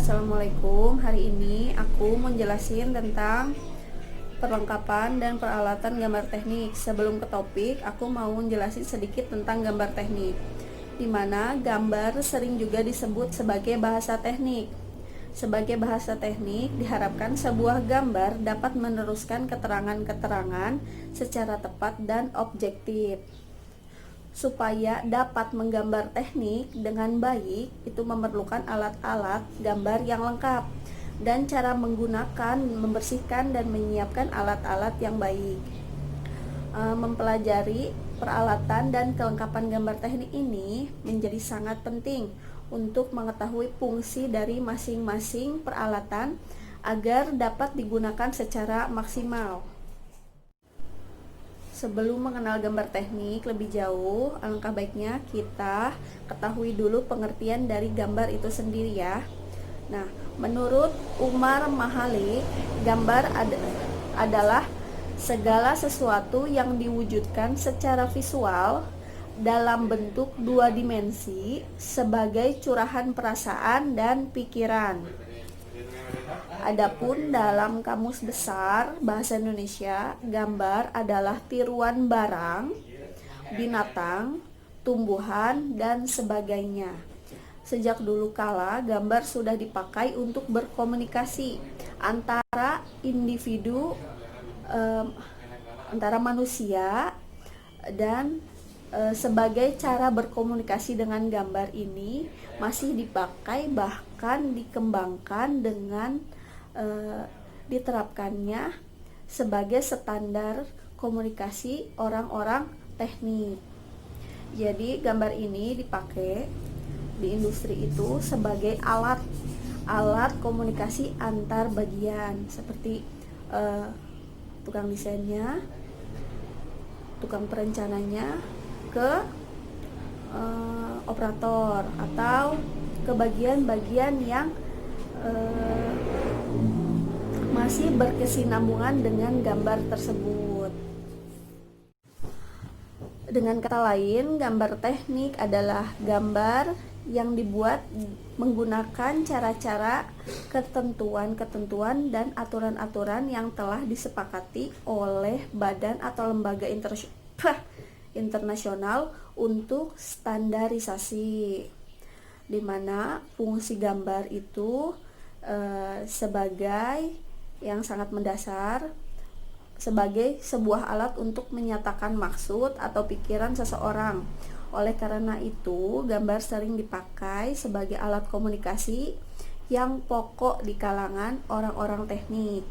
Assalamualaikum. Hari ini aku mau jelasin tentang perlengkapan dan peralatan gambar teknik. Sebelum ke topik, aku mau jelasin sedikit tentang gambar teknik, di mana gambar sering juga disebut sebagai bahasa teknik. Sebagai bahasa teknik, diharapkan sebuah gambar dapat meneruskan keterangan-keterangan secara tepat dan objektif. Supaya dapat menggambar teknik dengan baik, itu memerlukan alat-alat gambar yang lengkap dan cara menggunakan, membersihkan, dan menyiapkan alat-alat yang baik. Mempelajari peralatan dan kelengkapan gambar teknik ini menjadi sangat penting untuk mengetahui fungsi dari masing-masing peralatan agar dapat digunakan secara maksimal. Sebelum mengenal gambar teknik lebih jauh, alangkah baiknya kita ketahui dulu pengertian dari gambar itu sendiri ya. Nah, menurut Umar Mahali, gambar adalah segala sesuatu yang diwujudkan secara visual dalam bentuk dua dimensi sebagai curahan perasaan dan pikiran. Adapun dalam Kamus Besar Bahasa Indonesia, gambar adalah tiruan barang, binatang, tumbuhan, dan sebagainya. Sejak dulu kala, gambar sudah dipakai untuk berkomunikasi antara individu, antara manusia, dan sebagai cara berkomunikasi dengan gambar ini masih dipakai, bahkan dikembangkan dengan diterapkannya sebagai standar komunikasi orang-orang teknik. Jadi gambar ini dipakai di industri itu sebagai alat komunikasi antar bagian, seperti tukang desainnya, tukang perencananya ke operator, atau ke bagian-bagian yang masih berkesinambungan dengan gambar tersebut. Dengan kata lain, gambar teknik adalah gambar yang dibuat menggunakan cara-cara, ketentuan-ketentuan, dan aturan-aturan yang telah disepakati oleh badan atau lembaga internasional untuk standarisasi, di mana fungsi gambar itu sebagai yang sangat mendasar, sebagai sebuah alat untuk menyatakan maksud atau pikiran seseorang. Oleh karena itu, gambar sering dipakai sebagai alat komunikasi yang pokok di kalangan orang-orang teknik.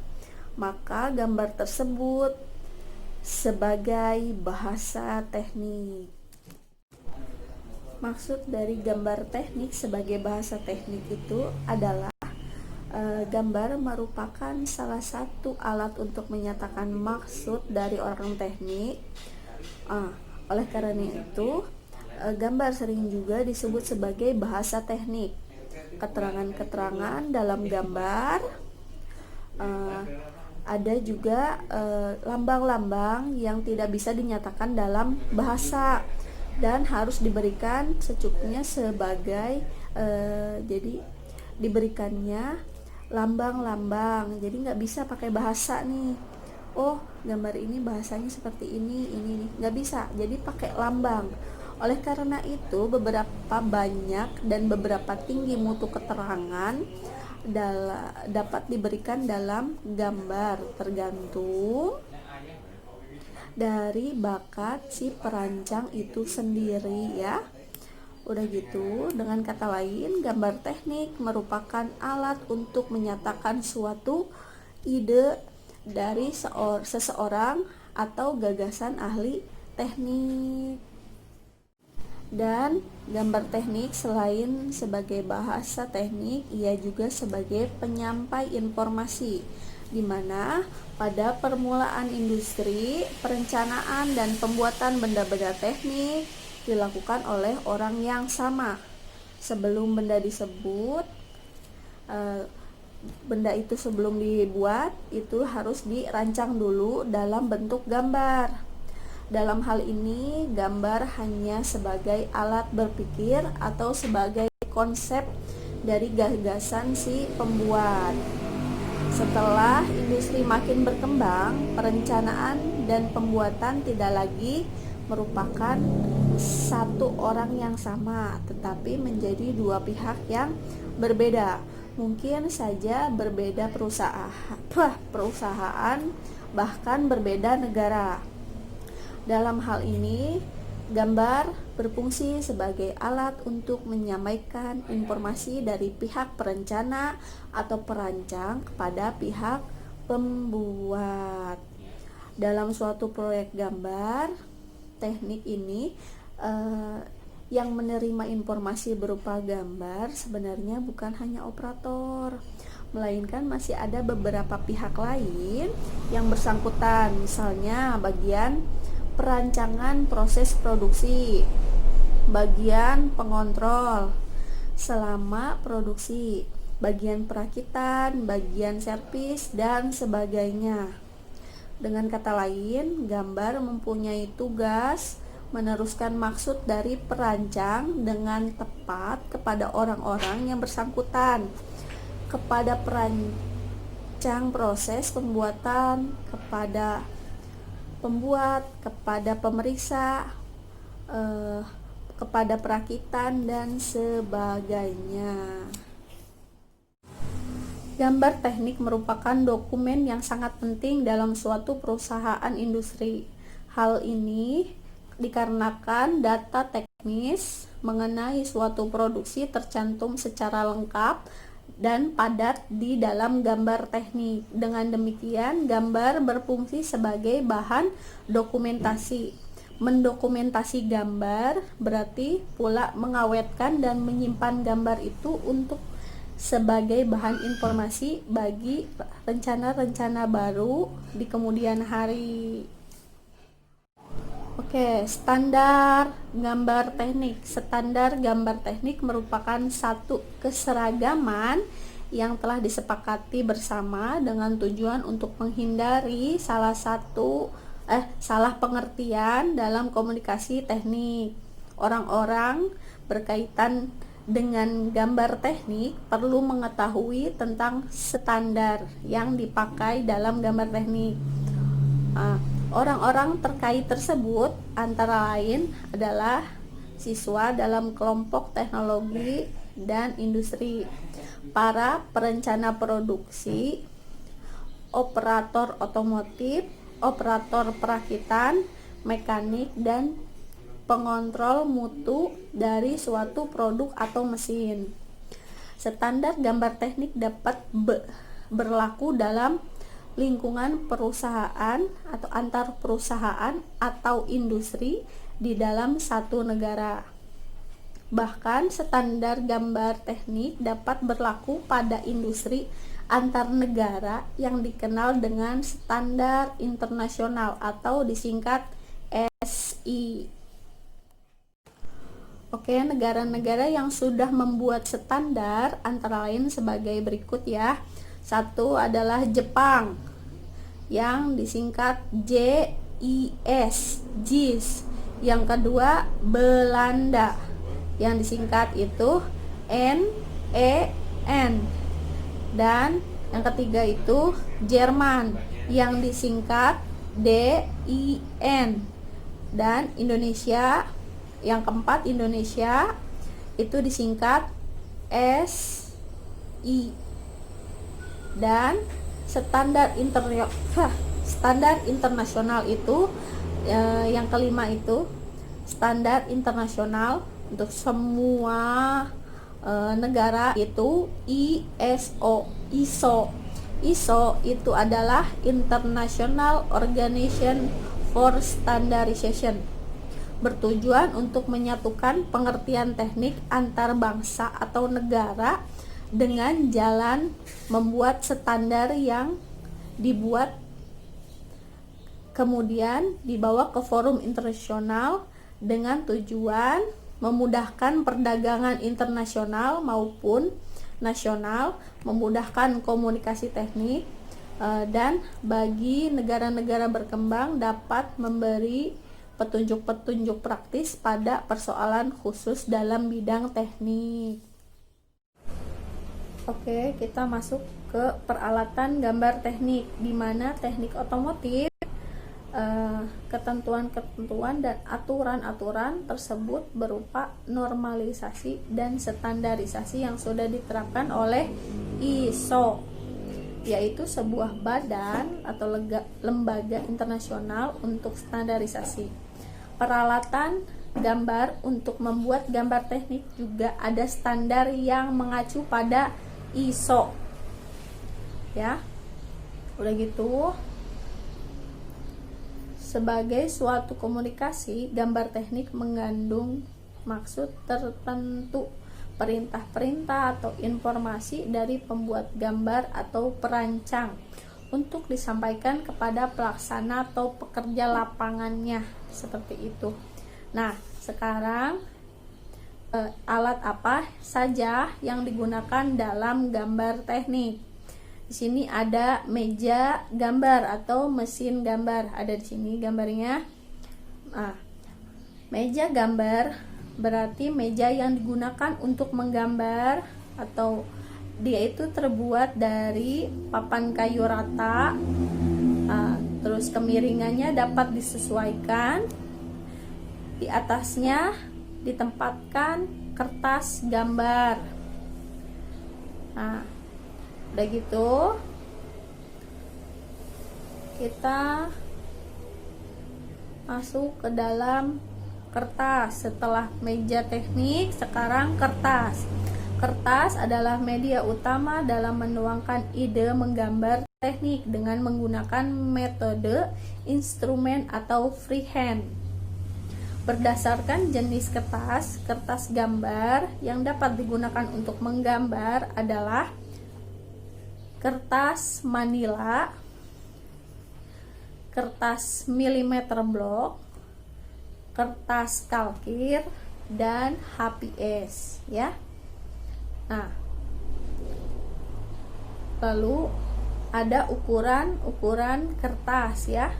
Maka gambar tersebut sebagai bahasa teknik. Maksud dari gambar teknik sebagai bahasa teknik itu adalah gambar merupakan salah satu alat untuk menyatakan maksud dari orang teknik. Oleh karena itu, gambar sering juga disebut sebagai bahasa teknik. Keterangan-keterangan dalam gambar, ada juga lambang-lambang yang tidak bisa dinyatakan dalam bahasa dan harus diberikan secukupnya sebagai jadi diberikannya lambang-lambang, jadi nggak bisa pakai bahasa nih, oh gambar ini bahasanya seperti ini nggak bisa, jadi pakai lambang. Oleh karena itu, beberapa banyak dan beberapa tinggi mutu keterangan dapat diberikan dalam gambar, tergantung dari bakat si perancang itu sendiri ya. Udah gitu, dengan kata lain, gambar teknik merupakan alat untuk menyatakan suatu ide dari seseorang atau gagasan ahli teknik. Dan gambar teknik selain sebagai bahasa teknik, ia juga sebagai penyampai informasi, di mana pada permulaan industri, perencanaan dan pembuatan benda-benda teknik dilakukan oleh orang yang sama. Sebelum benda disebut, benda itu sebelum dibuat itu harus dirancang dulu dalam bentuk gambar. Dalam hal ini, gambar hanya sebagai alat berpikir atau sebagai konsep dari gagasan si pembuat. Setelah industri makin berkembang, perencanaan dan pembuatan tidak lagi merupakan satu orang yang sama, tetapi menjadi dua pihak yang berbeda. Mungkin saja berbeda perusahaan, bahkan berbeda negara. Dalam hal ini, gambar berfungsi sebagai alat untuk menyampaikan informasi dari pihak perencana atau perancang kepada pihak pembuat. Dalam suatu proyek gambar, teknik ini yang menerima informasi berupa gambar sebenarnya bukan hanya operator, melainkan masih ada beberapa pihak lain yang bersangkutan, misalnya bagian perancangan proses produksi, bagian pengontrol selama produksi, bagian perakitan, bagian servis, dan sebagainya. Dengan kata lain, gambar mempunyai tugas meneruskan maksud dari perancang dengan tepat kepada orang-orang yang bersangkutan, kepada perancang proses pembuatan, kepada pembuat, kepada pemeriksa, kepada perakitan, dan sebagainya. Gambar teknik merupakan dokumen yang sangat penting dalam suatu perusahaan industri. Hal ini dikarenakan data teknis mengenai suatu produksi tercantum secara lengkap dan padat di dalam gambar teknik. Dengan demikian, gambar berfungsi sebagai bahan dokumentasi. Mendokumentasi gambar berarti pula mengawetkan dan menyimpan gambar itu untuk sebagai bahan informasi bagi rencana-rencana baru di kemudian hari. Oke, standar gambar teknik. Standar gambar teknik merupakan satu keseragaman yang telah disepakati bersama dengan tujuan untuk menghindari salah pengertian dalam komunikasi teknik. Orang-orang berkaitan dengan gambar teknik perlu mengetahui tentang standar yang dipakai dalam gambar teknik. Orang-orang terkait tersebut antara lain adalah siswa dalam kelompok teknologi dan industri, para perencana produksi, operator otomotif, operator perakitan, mekanik, dan pengontrol mutu dari suatu produk atau mesin. Standar gambar teknik dapat berlaku dalam lingkungan perusahaan atau antar perusahaan atau industri di dalam satu negara. Bahkan standar gambar teknik dapat berlaku pada industri antar negara yang dikenal dengan standar internasional atau disingkat SI. Oke, negara-negara yang sudah membuat standar antara lain sebagai berikut ya. Satu adalah Jepang yang disingkat JIS, JIS. Yang kedua Belanda yang disingkat itu NEN. Dan yang ketiga itu Jerman yang disingkat DIN. Dan Indonesia, yang keempat Indonesia itu disingkat SI. Dan standar internasional itu yang kelima itu standar internasional untuk semua negara itu ISO itu adalah International Organization for Standardization, bertujuan untuk menyatukan pengertian teknik antar bangsa atau negara dengan jalan membuat standar yang dibuat kemudian dibawa ke forum internasional dengan tujuan memudahkan perdagangan internasional maupun nasional, memudahkan komunikasi teknik, dan bagi negara-negara berkembang dapat memberi petunjuk-petunjuk praktis pada persoalan khusus dalam bidang teknik. Oke, kita masuk ke peralatan gambar teknik, di mana teknik otomotif ketentuan-ketentuan dan aturan-aturan tersebut berupa normalisasi dan standarisasi yang sudah diterapkan oleh ISO, yaitu sebuah badan atau lembaga internasional untuk standarisasi. Peralatan gambar untuk membuat gambar teknik juga ada standar yang mengacu pada ISO. Ya. Udah gitu, sebagai suatu komunikasi, gambar teknik mengandung maksud tertentu, perintah-perintah atau informasi dari pembuat gambar atau perancang untuk disampaikan kepada pelaksana atau pekerja lapangannya, seperti itu. Nah, sekarang alat apa saja yang digunakan dalam gambar teknik? Di sini ada meja gambar atau mesin gambar. Ada di sini gambarnya. Nah, meja gambar berarti meja yang digunakan untuk menggambar, atau dia itu terbuat dari papan kayu rata. Terus kemiringannya dapat disesuaikan. Di atasnya ditempatkan kertas gambar. Nah, udah gitu kita masuk ke dalam kertas. Setelah meja teknik, sekarang kertas. Kertas adalah media utama dalam menuangkan ide menggambar teknik dengan menggunakan metode instrumen atau freehand. Berdasarkan jenis kertas, kertas gambar yang dapat digunakan untuk menggambar adalah kertas manila, kertas milimeter blok, kertas kalkir, dan HPS, ya. Nah, lalu ada ukuran kertas, ya.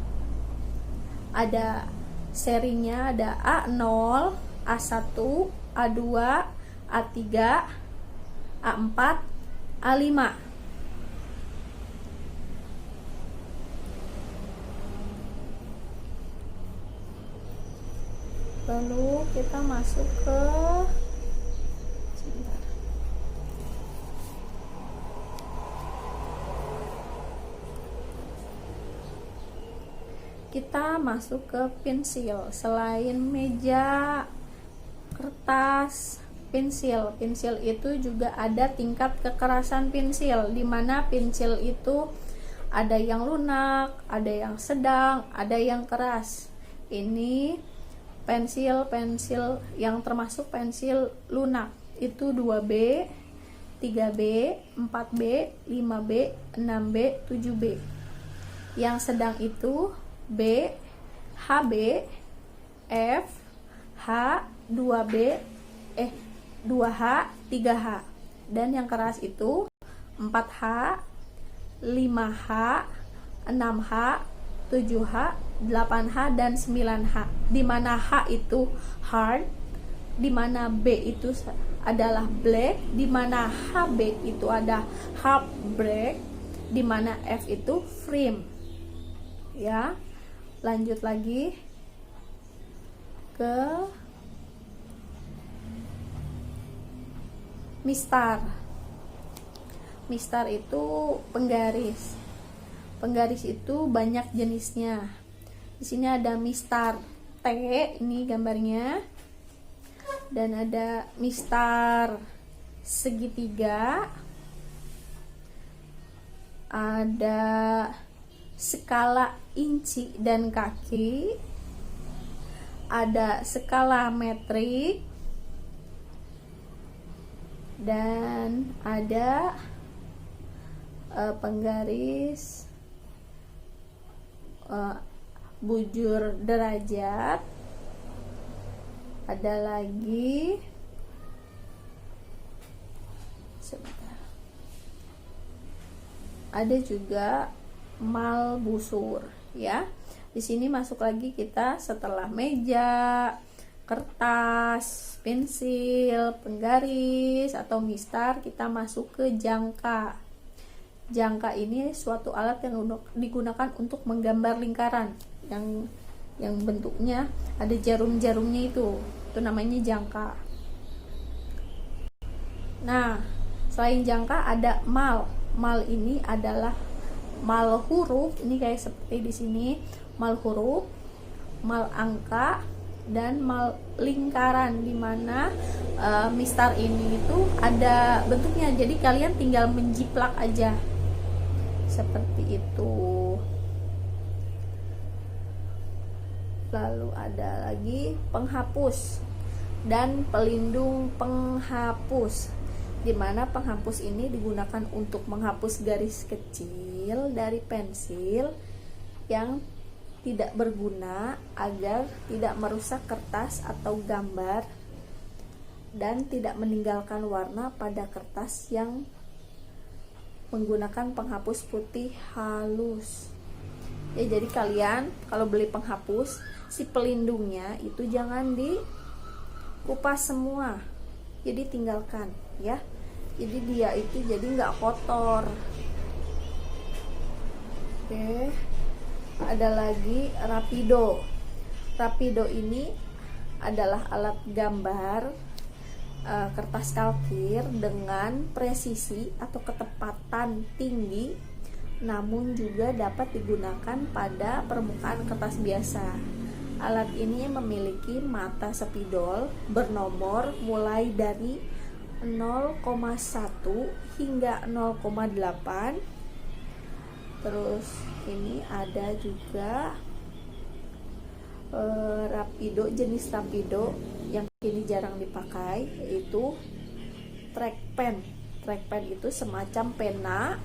Ada serinya, ada A0, A1, A2, A3, A4, A5. Lalu kita masuk ke pensil. Selain meja, kertas, pensil itu juga ada tingkat kekerasan pensil, di mana pensil itu ada yang lunak, ada yang sedang, ada yang keras. Ini pensil yang termasuk pensil lunak itu 2B, 3B, 4B, 5B, 6B, 7B. Yang sedang itu B, HB, F, H, 2B, 2H, 3H. Dan yang keras itu 4H, 5H, 6H, 7H, 8H, dan 9H. Di mana H itu hard, di mana B itu adalah black, di mana HB itu ada hard black, di mana F itu frame. Ya. Lanjut lagi ke mistar. Mistar itu penggaris. Penggaris itu banyak jenisnya. Di sini ada mistar T, ini gambarnya. Dan ada mistar segitiga. Ada skala inci dan kaki, ada skala metrik, dan ada penggaris bujur derajat. Ada lagi ada juga mal busur, ya. Di sini masuk lagi kita setelah meja, kertas, pensil, penggaris, atau mistar, kita masuk ke jangka. Jangka ini suatu alat yang digunakan untuk menggambar lingkaran yang bentuknya ada jarum-jarumnya, itu namanya jangka. Nah, selain jangka ada mal. Mal ini adalah mal huruf, ini kayak seperti di sini, mal huruf, mal angka, dan mal lingkaran, dimana mistar ini itu ada bentuknya, jadi kalian tinggal menjiplak aja seperti itu. Lalu ada lagi penghapus dan pelindung penghapus, dimana penghapus ini digunakan untuk menghapus garis kecil dari pensil yang tidak berguna agar tidak merusak kertas atau gambar dan tidak meninggalkan warna pada kertas yang menggunakan penghapus putih halus. Ya, jadi kalian kalau beli penghapus, si pelindungnya itu jangan dikupas semua, jadi tinggalkan ya, jadi dia itu jadi nggak kotor. Oke, ada lagi rapido. Rapido ini adalah alat gambar kertas kalkir dengan presisi atau ketepatan tinggi, namun juga dapat digunakan pada permukaan kertas biasa. Alat ini memiliki mata spidol bernomor mulai dari 0,1 hingga 0,8. Terus ini ada juga rapido, jenis rapido yang ini jarang dipakai, yaitu trackpen. Trackpen itu semacam pena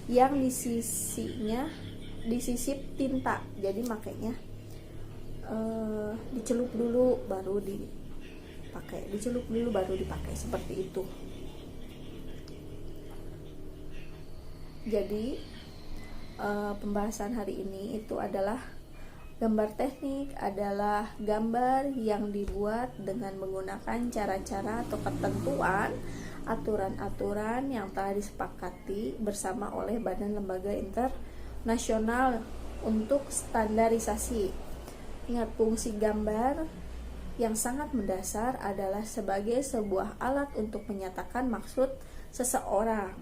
yang di sisinya disisip tinta, jadi makanya dicelup dulu baru dipakai, seperti itu. Jadi pembahasan hari ini itu adalah gambar teknik adalah gambar yang dibuat dengan menggunakan cara-cara atau ketentuan aturan-aturan yang telah disepakati bersama oleh badan lembaga internasional untuk standarisasi. Ingat, fungsi gambar yang sangat mendasar adalah sebagai sebuah alat untuk menyatakan maksud seseorang.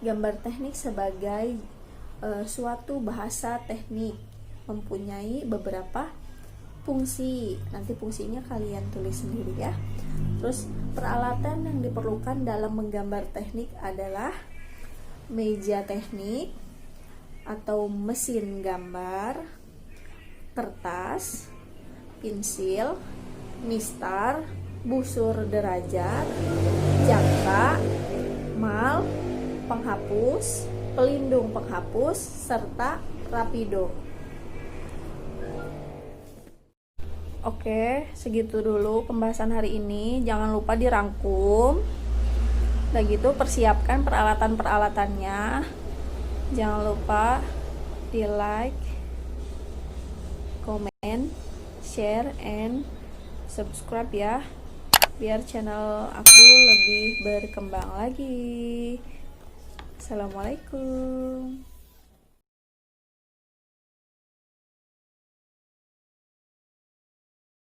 Gambar teknik sebagai suatu bahasa teknik mempunyai beberapa fungsi. Nanti fungsinya kalian tulis sendiri ya. Terus peralatan yang diperlukan dalam menggambar teknik adalah meja teknik atau mesin gambar, kertas, pensil, mistar, busur derajat, jangka, mal, penghapus, pelindung penghapus, serta rapido. Oke, segitu dulu pembahasan hari ini. Jangan lupa dirangkum. Udah gitu persiapkan peralatan-peralatannya. Jangan lupa di like, comment, share, and subscribe ya, biar channel aku lebih berkembang lagi. Assalamualaikum.